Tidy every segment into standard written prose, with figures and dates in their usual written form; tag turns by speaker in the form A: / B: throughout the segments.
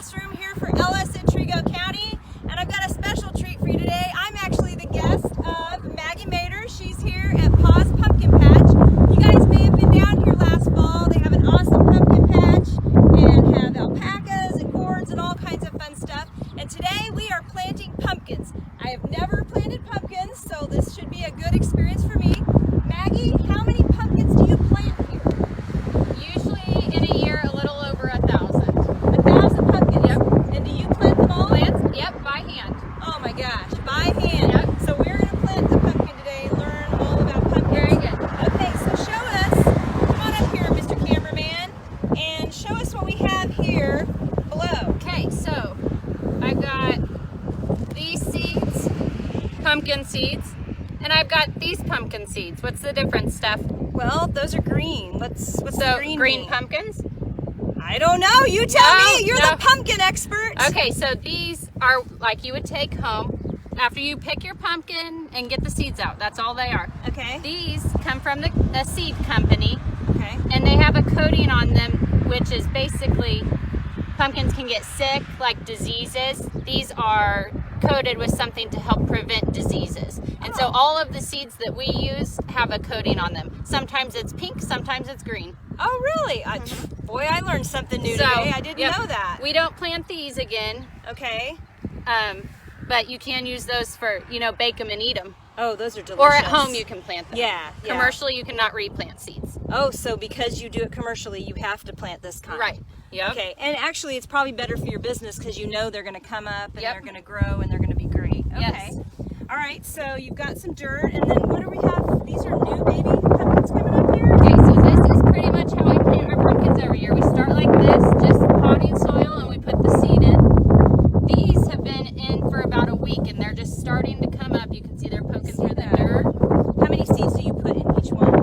A: classroom here for Ellis in Trego County, and I've got a special treat for you today. I'm actually the guest of Maggie. She's here at Pa's Pumpkin Patch. You guys may have been down here last fall. They have an awesome pumpkin patch and have alpacas and gourds and all kinds of fun stuff. And today we are planting pumpkins. I have never planted pumpkins, so this should be a good experience for me. Maggie, how many pumpkins do you plant here?
B: Usually in a year, a little over 1,000.
A: 1,000 pumpkins?
B: Yep.
A: And do you plant them all?
B: Plants? Yep, by hand.
A: Oh my gosh, by hand.
B: Yep.
A: So we're going to plant the pumpkin today, learn all about pumpkins.
B: Very good.
A: Okay, so show us, come on up here, Mr. Cameraman, and show us what we have here below.
B: Okay, so I've got these seeds, pumpkin seeds, and I've got these pumpkin seeds. What's the difference, Steph?
A: Well, those are green. What's the green mean?
B: Pumpkins?
A: I don't know. You tell me. You're
B: No.
A: the pumpkin expert.
B: Okay, so these are like you would take home after you pick your pumpkin and get the seeds out. That's all they are.
A: Okay.
B: These come from a seed company,
A: Okay.
B: and they have a coating on them, which is basically pumpkins can get sick, like diseases. These are coated with something to help prevent diseases. And so all of the seeds that we use have a coating on them. Sometimes it's pink, sometimes it's green.
A: Oh, really? Boy, I learned something new today. I didn't know that.
B: We don't plant these again,
A: Okay.
B: but you can use those for, bake them and eat them.
A: Oh, those are delicious.
B: Or at home you can plant them.
A: Yeah.
B: Commercially, you cannot replant seeds.
A: Oh, so because you do it commercially, you have to plant this kind.
B: Right. Yep.
A: Okay, and actually it's probably better for your business because you know they're going to come up and
B: Yep.
A: they're going to grow and they're going to be great. Okay.
B: Yes.
A: All right, so you've got some dirt, and then what do we have? These are new baby pumpkins coming up here?
B: Okay, so this is pretty much how we plant our pumpkins every year. We start like this, just potting soil, and we put the seed in. These have been in for about a week, and they're just starting to come up. You can see they're poking through the dirt.
A: How many seeds do you put in each one?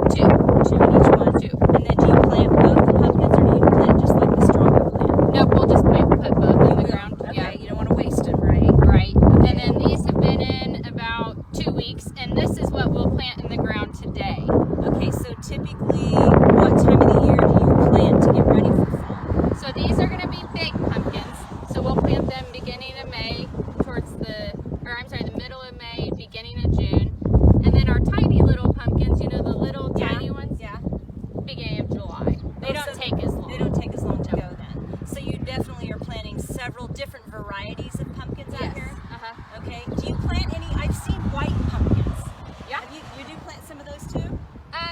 B: Two.
A: Two in each one?
B: Two.
A: And then do you plant both the pumpkins, or do you plant just like the stronger plant?
B: Nope, we'll just put both in the ground.
A: Okay,
B: Yeah.
A: you don't want to waste them, right?
B: Right. And then these have been in about 2 weeks, and this is what we'll plant in the ground today.
A: Okay, so typically what time of the year do you plant to get ready for fall?
B: So these are going to be big pumpkins. So we'll plant them beginning of May the middle of May, beginning of June. And then our tiny little pumpkins, the little tiny ones,
A: Yeah.
B: beginning of July. They don't take as long.
A: They don't take as long to go then. So you definitely are planting several different varieties of pumpkins out
B: Yes.
A: here?
B: Uh-huh.
A: Okay. Do you plant any? I've seen white pumpkins.
B: Yeah.
A: You do plant some of those too?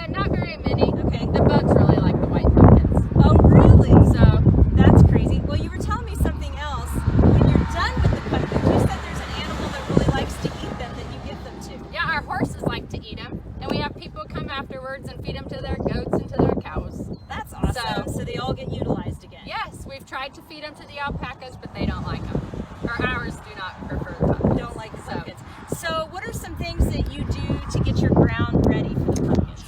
B: Not very many.
A: Okay.
B: The bugs really like the white pumpkins.
A: Oh, really?
B: So,
A: That's crazy. Well, you were telling me something else. When you're done with the pumpkins, you said there's an animal that really likes to eat them that you give them to.
B: yeah, our horses like to eat them. And we have people come afterwards and feed them to their goats and to their cows.
A: That's awesome. So they all get utilized again.
B: Yes, we've tried to feed them to the alpacas, but they don't like them. Or ours do not prefer the pumpkins.
A: Don't like the pumpkins. So what are some things that you do to get your ground ready for the pumpkins?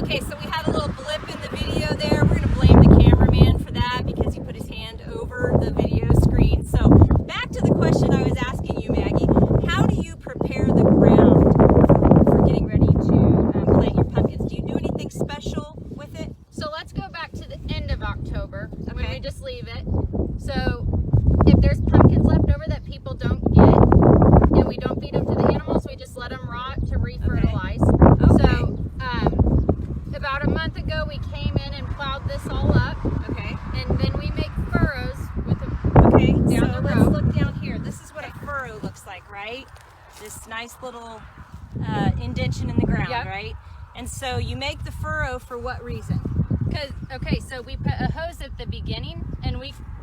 A: Okay, so we had a little blip in the video there. We're going to blame the cameraman for that because he put his hand over the video screen. So back to the question I was asking you, Maggie. How do you prepare the ground for getting ready to plant your pumpkins? Do you do anything special with it?
B: So let's go back to the end of October when
A: Okay.
B: we just leave it. So if there's pumpkins left over that people don't get, and we don't feed them to the animals, we just let them rot to refertilize.
A: Okay.
B: So about a month ago, we came in and plowed this all up.
A: Okay.
B: And then we make furrows with the
A: Okay,
B: down
A: so
B: the
A: let's
B: row.
A: look down here. This is what a furrow looks like, right? This nice little indention in the ground,
B: Yep.
A: right? And so you make the furrow for what reason?
B: So we put a hose at the beginning, and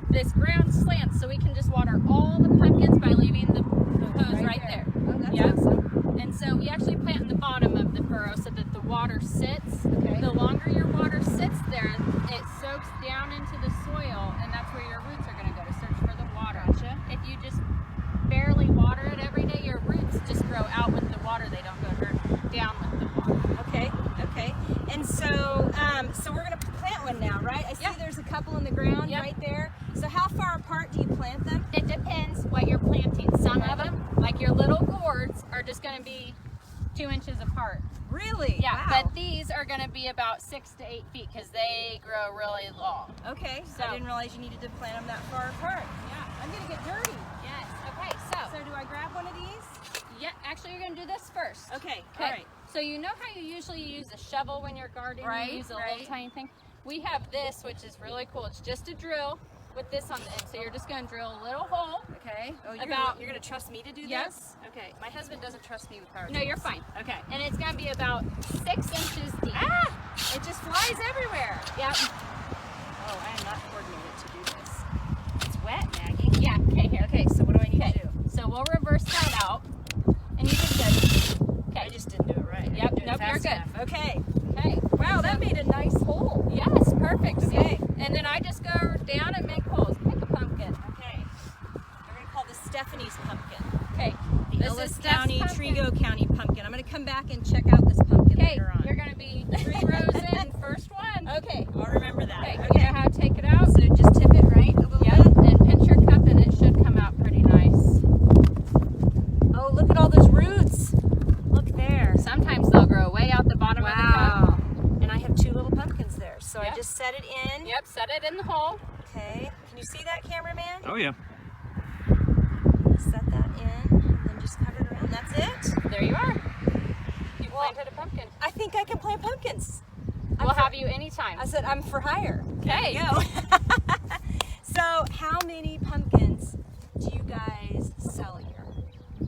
B: this ground slants, so we can just water all the pumpkins by leaving the hose right there.
A: Oh, that's
B: Yep.
A: awesome.
B: And so we actually plant in the bottom of the furrow so that the water sits.
A: Okay.
B: The longer your water sits there, it soaks down into the soil, and that's where your roots are going to go to search for the water.
A: Gotcha.
B: If you just barely water it every day, your roots just grow out with the water. They don't go down with the water.
A: Okay, okay. And so we're gonna plant one now, right? I see
B: Yeah.
A: there's a couple in the ground
B: Yep.
A: right there. So how far apart do you plant them?
B: It depends what you're planting. Some of them, like your little gourds, are just going to be 2 inches apart.
A: Really?
B: Yeah,
A: Wow.
B: but these are going to be about 6 to 8 feet because they grow really long.
A: Okay,
B: So-
A: I didn't realize you needed to plant them that far apart.
B: Yeah.
A: I'm gonna get dirty.
B: Yes. Okay.
A: So do I grab one of these?
B: Yeah. Actually, you're gonna do this first.
A: Okay,
B: Okay.
A: all right.
B: So you know how you usually use a shovel when you're gardening?
A: Right,
B: You use a
A: right.
B: little tiny thing. We have this, which is really cool. It's just a drill with this on the end. So you're just gonna drill a little hole.
A: Okay. Oh, you're
B: About-
A: gonna trust me to do
B: Yep.
A: this? Okay. My husband doesn't trust me with power
B: No,
A: tools.
B: you're fine.
A: Okay.
B: And it's gonna be about 6 inches deep.
A: Ah! It just flies everywhere.
B: Yep.
A: Oh, I am not coordinated to do this. It's wet, Maggie.
B: Yeah. Okay. Here.
A: Okay, so what do I need
B: Okay.
A: to do?
B: So we'll reverse that out, and you did good.
A: I
B: Okay.
A: just didn't do it right. I
B: Yep,
A: didn't do it
B: nope, you're
A: fast
B: good.
A: enough. Okay.
B: Okay.
A: Wow, that made a nice hole.
B: Yes, perfect. See?
A: Okay.
B: And then I just go down and make holes. Pick a pumpkin.
A: Okay. We're gonna call this Stephanie's pumpkin.
B: Okay.
A: The
B: This
A: Ellis
B: is Steph's
A: County,
B: pumpkin.
A: Trigo County pumpkin. I'm gonna come back and check out this pumpkin
B: Okay.
A: later on.
B: You're gonna be 3 rows in. First one.
A: Okay, I'll remember that.
B: Okay. You know how to take it out?
A: So just tip it right a little
B: Yep.
A: bit.
B: And pinch your cup, and it should come out pretty nice.
A: Oh, look at all those roots. Look there.
B: Sometimes they'll grow way out the bottom of the cup.
A: And I have 2 little pumpkins there. So I
B: Yep.
A: just set it in.
B: Yep. Set it in the hole.
A: Okay. Can you see that, cameraman?
C: Oh yeah.
A: Set that in and then just cover it around. That's it.
B: There you are. You
A: Well-
B: planted a pumpkin.
A: I think I can plant pumpkins.
B: We'll have you anytime.
A: I said I'm for hire.
B: Okay.
A: Go. So how many pumpkins do you guys sell a year?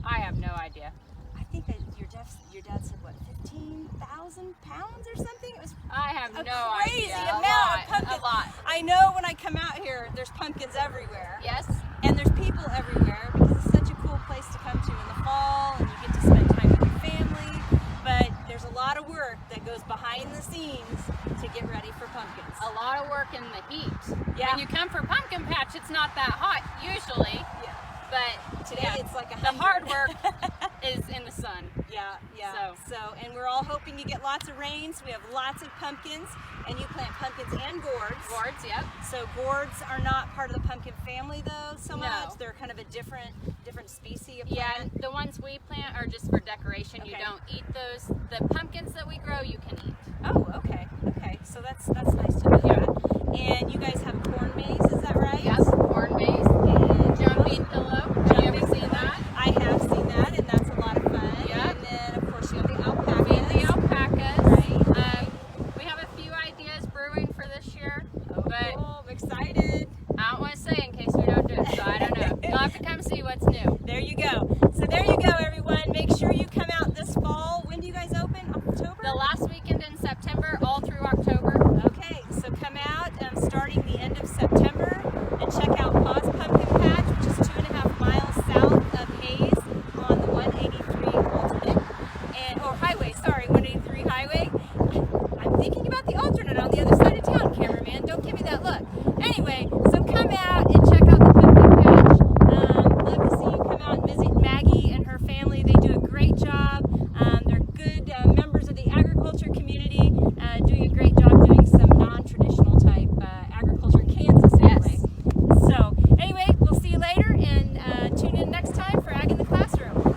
B: I have no idea.
A: I think that your dad said what, 15,000 pounds or something? It was
B: I have
A: a
B: no
A: crazy
B: idea.
A: amount
B: a lot,
A: of pumpkins.
B: A lot.
A: I know when I come out here, there's pumpkins everywhere.
B: Yes.
A: And there's people everywhere because it's such a cool place to come to in the fall and you get to spend time with your family. But there's a lot of work that goes behind the scenes to get ready for pumpkins.
B: A lot of work in the heat.
A: Yeah.
B: When you come for pumpkin patch, it's not that hot usually,
A: Yeah.
B: but
A: Today
B: yeah,
A: it's like
B: the hard work is in the sun.
A: Yeah. So, and we're all hoping to get lots of rains. We have lots of pumpkins, and you plant pumpkins and gourds.
B: Gourds, yep.
A: So gourds are not part of the pumpkin family though so
B: No.
A: much. They're kind of a different species of
B: Yeah,
A: plant.
B: the ones we plant are just for decoration. You
A: Okay.
B: don't eat those. The pumpkins that we grow, you can eat.
A: Oh, okay. Okay. So that's nice to know that. And you guys have corn maze, is that right?
B: Yes, corn maze,
A: And
B: jumping pillow. Have you ever seen that?
A: I have seen that, and that's a lot of fun.
B: Yeah.
A: And then of course you have the alpacas.
B: Feed the alpacas.
A: Right.
B: We have a few ideas brewing for this year,
A: Oh,
B: but
A: cool. I'm excited.
B: I don't want to say in case we don't do it, so I don't know. You'll have to come see what's new.
A: There you go. So there you go, everyone. Make sure you come out this fall. When do you guys open? October?
B: The last weekend in September, all through October.
A: Okay, so come out starting the end of September and check out Paws Pumpkin Patch, which is 2.5 miles south of Hayes on the 183 alternate or highway. Sorry, 183 highway. I'm thinking about the alternate on the other side of town, cameraman. Don't give me that look. Anyway, so come out and check out the pumpkin patch. Love to see you come out and visit Maggie and her family. They do a great job. They're good members of the agriculture community, doing a great job doing some non-traditional type agriculture in Kansas anyway. So anyway, we'll see you later and tune in next time for Ag in the Classroom.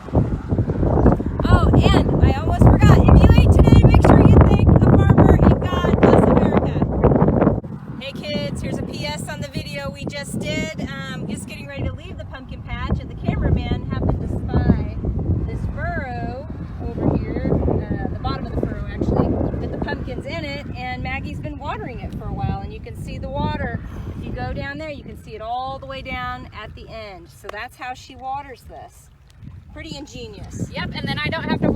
A: Oh, and I almost forgot, if you ate today, make sure you thank a farmer and God bless America. Hey kids, here's a PS on the video we just did. Just getting ready to leave the pumpkin patch, and the cameraman happened to spy this furrow over here, the bottom of the furrow actually, with the pumpkins in it, and Maggie's been watering it for a while, and you can see the water. If you go down there, you can see it all the way down at the end. So that's how she waters this. Pretty ingenious.
B: Yep, and then I don't have to